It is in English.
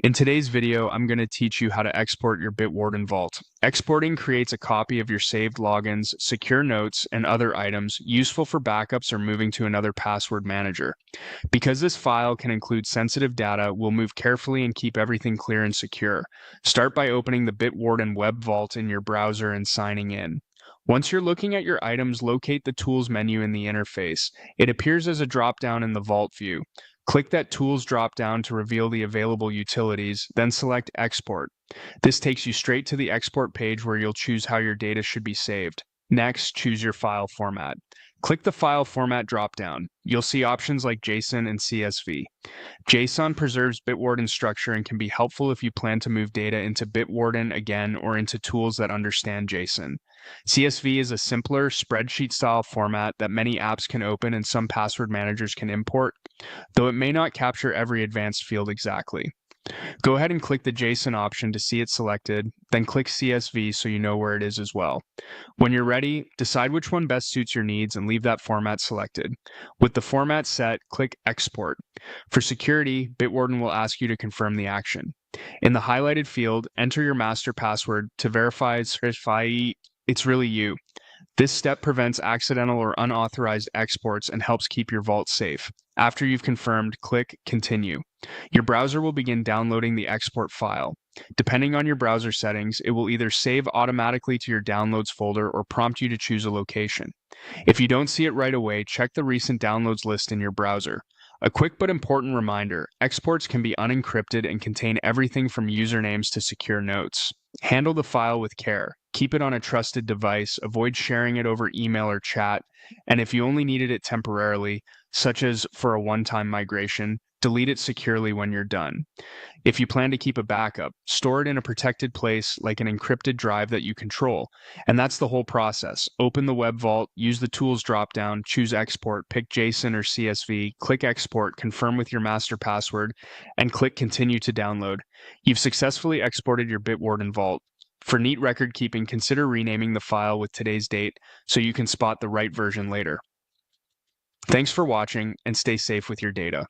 In today's video, I'm going to teach you how to export your Bitwarden vault. Exporting creates a copy of your saved logins, secure notes, and other items useful for backups or moving to another password manager. Because this file can include sensitive data, we'll move carefully and keep everything clear and secure. Start by opening the Bitwarden web vault in your browser and signing in. Once you're looking at your items, locate the Tools menu in the interface. It appears as a drop-down in the vault view. Click that Tools drop-down to reveal the available utilities, then select Export. This takes you straight to the export page where you'll choose how your data should be saved. Next, choose your file format. Click the File Format drop-down. You'll see options like JSON and CSV. JSON preserves Bitwarden structure and can be helpful if you plan to move data into Bitwarden again or into tools that understand JSON. CSV is a simpler, spreadsheet-style format that many apps can open and some password managers can import, though it may not capture every advanced field exactly. Go ahead and click the JSON option to see it selected, then click CSV so you know where it is as well. When you're ready, decide which one best suits your needs and leave that format selected. With the format set, click Export. For security, Bitwarden will ask you to confirm the action. In the highlighted field, enter your master password to verify it's really you. This step prevents accidental or unauthorized exports and helps keep your vault safe. After you've confirmed, click Continue. Your browser will begin downloading the export file. Depending on your browser settings, it will either save automatically to your Downloads folder or prompt you to choose a location. If you don't see it right away, check the recent downloads list in your browser. A quick but important reminder, exports can be unencrypted and contain everything from usernames to secure notes. Handle the file with care. Keep it on a trusted device, avoid sharing it over email or chat, and if you only needed it temporarily, such as for a one-time migration, delete it securely when you're done. If you plan to keep a backup, store it in a protected place like an encrypted drive that you control. And that's the whole process. Open the web vault, use the Tools dropdown, choose Export, pick JSON or CSV, click Export, confirm with your master password, and click Continue to download. You've successfully exported your Bitwarden vault. For neat record keeping, consider renaming the file with today's date so you can spot the right version later. Thanks for watching and stay safe with your data.